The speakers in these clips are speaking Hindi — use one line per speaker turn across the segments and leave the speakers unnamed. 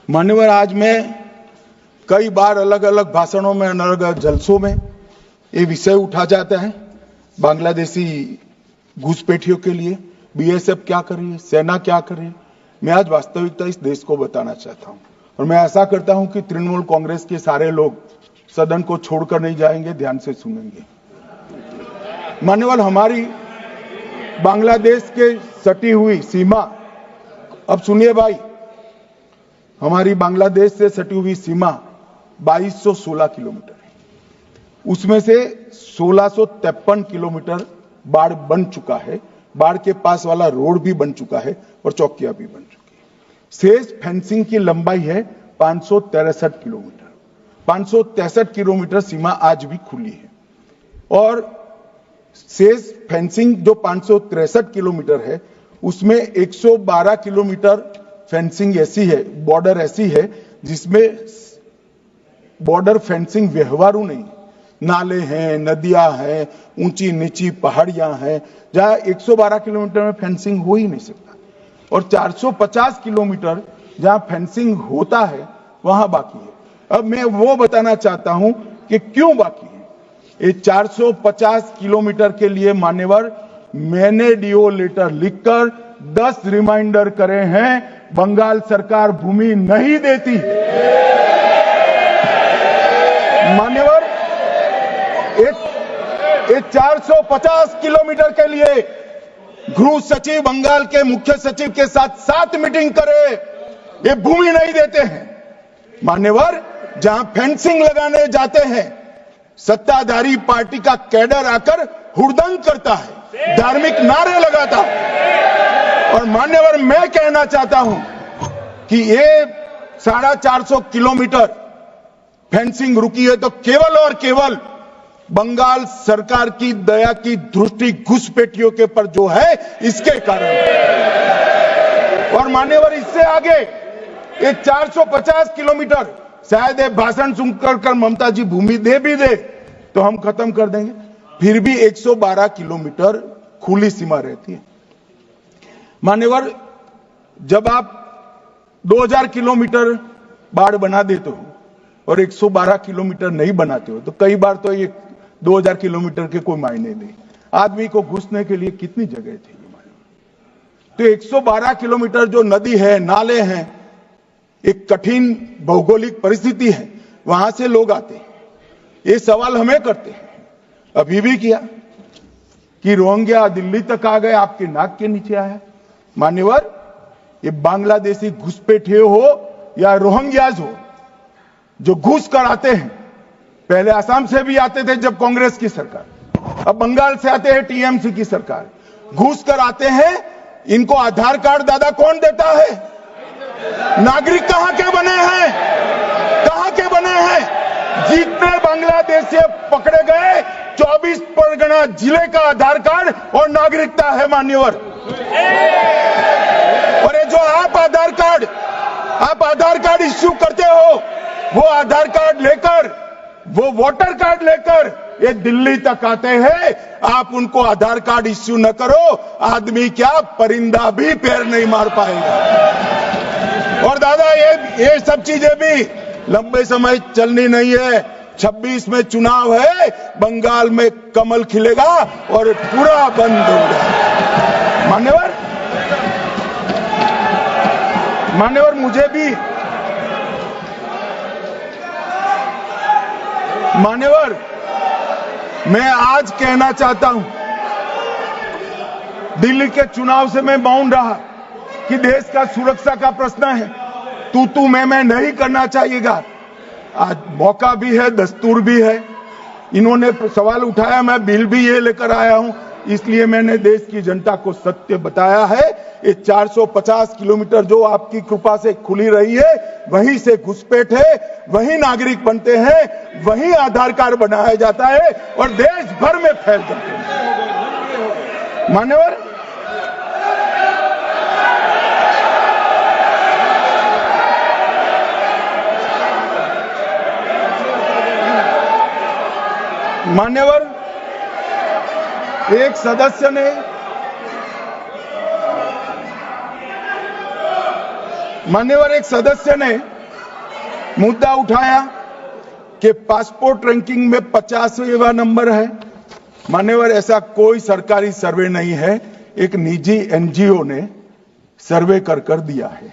मान्यवर, आज मैं कई बार अलग अलग भाषणों में, अलग अलग जलसों में ये विषय उठा जाता है बांग्लादेशी घुसपैठियों के लिए बीएसएफ क्या कर रही है, सेना क्या कर रही है। मैं आज वास्तविकता इस देश को बताना चाहता हूं और मैं ऐसा करता हूं कि तृणमूल कांग्रेस के सारे लोग सदन को छोड़कर नहीं जाएंगे, ध्यान से सुनेंगे। मान्यवर, हमारी बांग्लादेश के सटी हुई सीमा, अब सुनिए भाई, हमारी बांग्लादेश से सटी हुई सीमा 2216 किलोमीटर है। उसमें से 1653 किलोमीटर बाढ़ बन चुका है, बाढ़ के पास वाला रोड भी बन चुका है और चौकियां भी बन चुकी है। शेष फेंसिंग की लंबाई है 563 किलोमीटर। 563 किलोमीटर सीमा आज भी खुली है और शेष फेंसिंग जो 563 किलोमीटर है उसमें 112 किलोमीटर फेंसिंग ऐसी है, बॉर्डर ऐसी है जिसमें बॉर्डर फेंसिंग व्यवहारू नहीं, नाले हैं, नदियां हैं, ऊंची नीची पहाड़ियां हैं, जहां 112 किलोमीटर में फेंसिंग हो ही नहीं सकता और 450 किलोमीटर जहां फेंसिंग होता है वहां बाकी है। अब मैं वो बताना चाहता हूं कि क्यों बाकी है। ये 450 किलोमीटर के लिए मान्यवर मैंने डीओ लेटर लिखकर 10 रिमाइंडर करे हैं, बंगाल सरकार भूमि नहीं देती। मान्यवर, ये 450 किलोमीटर के लिए गृह सचिव बंगाल के मुख्य सचिव के साथ 7 मीटिंग करे, ये भूमि नहीं देते हैं। मान्यवर, जहां फेंसिंग लगाने जाते हैं सत्ताधारी पार्टी का कैडर आकर हुड़दंग करता है, धार्मिक नारे लगाता है। और मान्यवर, मैं कहना चाहता हूं कि ये 450 किलोमीटर फेंसिंग रुकी है तो केवल और केवल बंगाल सरकार की दया की दृष्टि घुसपैठियों के पर जो है इसके कारण। और मान्यवर, इससे आगे ये 450 किलोमीटर शायद ये भाषण सुनकर ममता जी भूमि दे भी दे तो हम खत्म कर देंगे, फिर भी 112 किलोमीटर खुली सीमा रहती है। मान्यवर, जब आप 2000 किलोमीटर बाढ़ बना देते हो और 112 किलोमीटर नहीं बनाते हो तो कई बार तो ये 2000 किलोमीटर के कोई मायने नहीं। आदमी को घुसने के लिए कितनी जगह चाहिए मान्यवर। तो 112 किलोमीटर जो नदी है, नाले हैं, एक कठिन भौगोलिक परिस्थिति है, वहां से लोग आते हैं। ये सवाल हमें करते हैं, अभी भी किया कि रोहिंग्या दिल्ली तक आ गए, आपके नाक के नीचे आया। मान्यवर, ये बांग्लादेशी घुसपैठिए हो या रोहिंग्याज हो जो घुस कर आते हैं, पहले असम से भी आते थे जब कांग्रेस की सरकार, अब बंगाल से आते हैं टीएमसी की सरकार, घुस कर आते हैं। इनको आधार कार्ड दादा कौन देता है? नागरिक कहां के बने हैं? कहां के बने हैं? जितने बांग्लादेशी पकड़े गए 24 परगना जिले का आधार कार्ड और नागरिकता है मान्यवर। और ये जो आप आधार कार्ड इश्यू करते हो, वो आधार कार्ड लेकर, वो वोटर कार्ड लेकर ये दिल्ली तक आते हैं। आप उनको आधार कार्ड इश्यू न करो, आदमी क्या परिंदा भी पैर नहीं मार पाएगा। और दादा, ये सब चीजें भी लंबे समय चलनी नहीं है। 26 में चुनाव है, बंगाल में कमल खिलेगा और पूरा बंद होगा। मान्यवर, मुझे भी मैं आज कहना चाहता हूं, दिल्ली के चुनाव से मैं मौन रहा कि देश का सुरक्षा का प्रश्न है, तू मैं नहीं करना चाहिएगा। आज मौका भी है, दस्तूर भी है। इन्होंने सवाल उठाया, मैं बिल भी ये लेकर आया हूं, इसलिए मैंने देश की जनता को सत्य बताया है। ये 450 किलोमीटर जो आपकी कृपा से खुली रही है, वहीं से घुसपैठ है, वहीं नागरिक बनते हैं, वहीं आधार कार्ड बनाया जाता है और देश भर में फैल जाते हैं। मान्यवर, एक सदस्य ने मान्यवर एक सदस्य ने मुद्दा उठाया कि पासपोर्ट रैंकिंग में 50वां नंबर है। मान्यवर, ऐसा कोई सरकारी सर्वे नहीं है, एक निजी एनजीओ ने सर्वे कर दिया है।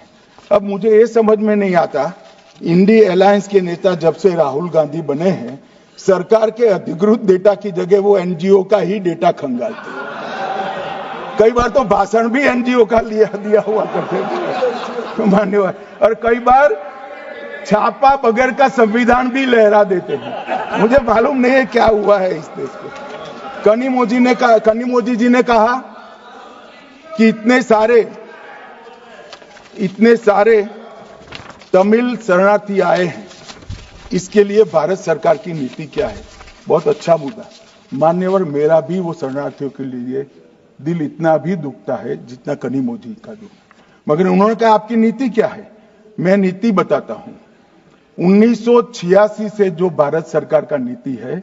अब मुझे ये समझ में नहीं आता, इंडी अलायंस के नेता जब से राहुल गांधी बने हैं, सरकार के अधिकृत डेटा की जगह वो एनजीओ का ही डेटा खंगालते हैं। कई बार तो भाषण भी एनजीओ का दिया हुआ करते थे मान्यवर, और कई बार छापा बगैर का संविधान भी लहरा देते हैं। मुझे मालूम नहीं है क्या हुआ है इस देश को। कनिमोझी जी ने कहा कि इतने सारे तमिल शरणार्थी आए हैं, इसके लिए भारत सरकार की नीति क्या है। बहुत अच्छा मुद्दा मान्यवर, मेरा भी वो शरणार्थियों के लिए दिल इतना भी दुखता है जितना कनिमोझी का दुख। मगर उन्होंने कहा आपकी नीति क्या है। मैं नीति बताता हूं। 1986 से जो भारत सरकार का नीति है,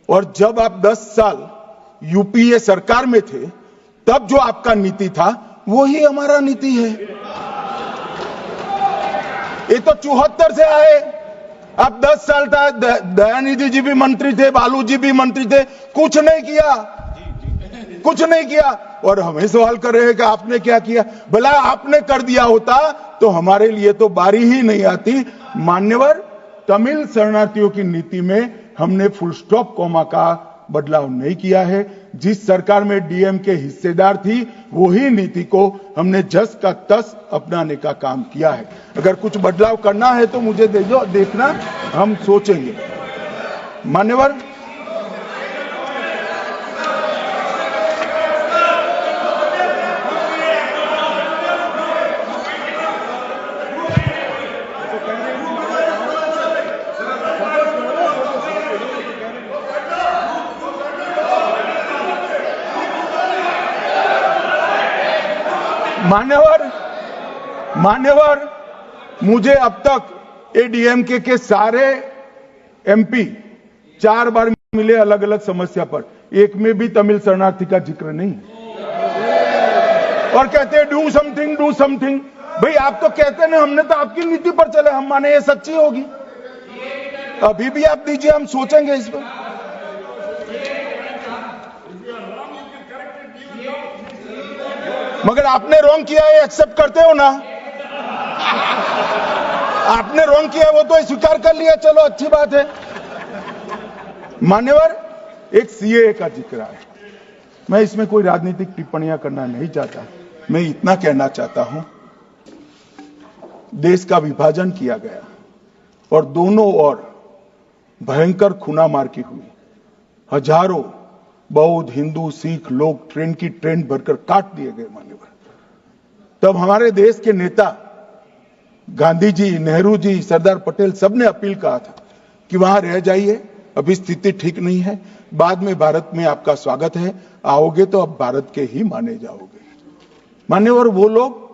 और जब आप 10 साल यूपीए सरकार में थे तब जो आपका नीति था वही हमारा नीति है। ये तो 74 से आए, अब 10 साल था, दयानिधि जी भी मंत्री थे, बालू जी भी मंत्री थे, कुछ नहीं किया। और हमें सवाल कर रहे हैं कि आपने क्या किया। भला आपने कर दिया होता तो हमारे लिए तो बारी ही नहीं आती। मान्यवर, तमिल शरणार्थियों की नीति में हमने फुल स्टॉप कॉमा का बदलाव नहीं किया है। जिस सरकार में डीएम के हिस्सेदार थी वही नीति को हमने जस का तस अपनाने का काम किया है। अगर कुछ बदलाव करना है तो मुझे देखना, हम सोचेंगे। मान्यवर, मुझे अब तक एडीएमके के सारे एमपी 4 बार मिले अलग अलग समस्या पर, एक में भी तमिल शरणार्थी का जिक्र नहीं। और कहते हैं डू समथिंग। भाई आप तो कहते हैं, हमने तो आपकी नीति पर चले, हम माने ये सच्ची होगी। अभी भी आप दीजिए, हम सोचेंगे इस पर। मगर आपने रॉन्ग किया है, एक्सेप्ट करते हो ना। आपने रॉन्ग किया वो तो स्वीकार कर लिया, चलो अच्छी बात है। मान्यवर, एक सीएए का जिक्र है। मैं इसमें कोई राजनीतिक टिप्पणियां करना नहीं चाहता। मैं इतना कहना चाहता हूं, देश का विभाजन किया गया और दोनों ओर भयंकर खूनामार की हुई। हजारों बौद्ध, हिंदू, सिख लोग ट्रेन भरकर काट दिए गए। मान्यवर, तब हमारे देश के नेता गांधी जी, नेहरू जी, सरदार पटेल सबने अपील कहा था कि वहां रह जाइए, अभी स्थिति ठीक नहीं है, बाद में भारत में आपका स्वागत है, आओगे तो अब भारत के ही माने जाओगे। मान्यवर, वो लोग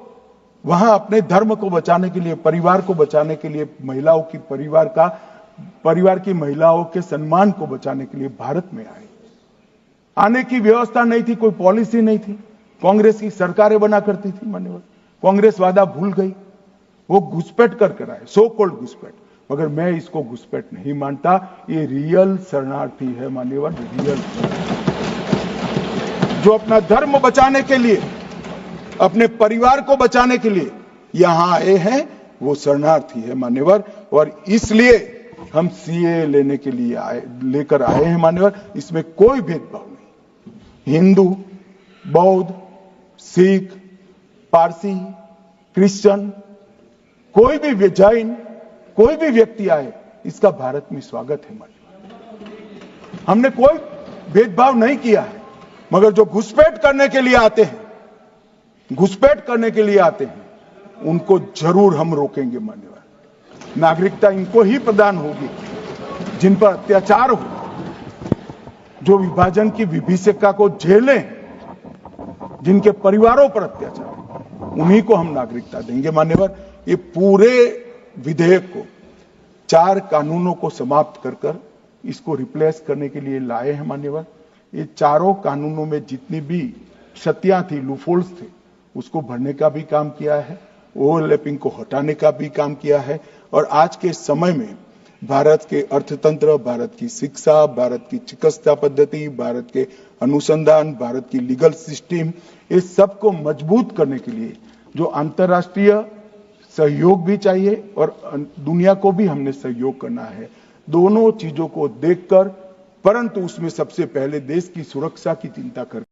वहां अपने धर्म को बचाने के लिए, परिवार को बचाने के लिए, महिलाओं की परिवार की महिलाओं के सम्मान को बचाने के लिए भारत में आए। आने की व्यवस्था नहीं थी, कोई पॉलिसी नहीं थी। कांग्रेस की सरकारें बना करती थी। मान्यवर, कांग्रेस वादा भूल गई, वो घुसपैठ कर आए, सो कॉल्ड घुसपैठ। मगर मैं इसको घुसपैठ नहीं मानता, ये रियल शरणार्थी है। मान्यवर, रियल, जो अपना धर्म बचाने के लिए, अपने परिवार को बचाने के लिए यहां आए हैं, वो शरणार्थी है। मान्यवर, और इसलिए हम सीए लेने के लिए लेकर आए हैं। मान्यवर, इसमें कोई भेदभाव नहीं। हिंदू, बौद्ध, सिख, पारसी, क्रिश्चियन, कोई भी जैन, कोई भी व्यक्ति आए, इसका भारत में स्वागत है। मान्यवर, हमने कोई भेदभाव नहीं किया है। मगर जो घुसपैठ करने के लिए आते हैं, उनको जरूर हम रोकेंगे। मान्यवर, नागरिकता इनको ही प्रदान होगी जिन पर अत्याचार हो, जो विभाजन की विभीषिका को झेलें, जिनके परिवारों पर अत्याचार हो, उन्हीं को हम नागरिकता देंगे। मान्यवर, ये पूरे विधेयक को 4 कानूनों को समाप्त कर इसको रिप्लेस करने के लिए लाए हैं। मान्यवर, ये चारों कानूनों में जितनी भी क्षतियां थी, लूफोल्स थे, उसको भरने का भी काम किया है। ओवरलैपिंग को हटाने का भी काम किया है। और आज के समय में भारत के अर्थतंत्र, भारत की शिक्षा, भारत की चिकित्सा पद्धति, भारत के अनुसंधान, भारत की लीगल सिस्टम, इस सब को मजबूत करने के लिए जो अंतर्राष्ट्रीय सहयोग भी चाहिए और दुनिया को भी हमने सहयोग करना है। दोनों चीजों को देखकर, परंतु उसमें सबसे पहले देश की सुरक्षा की चिंता कर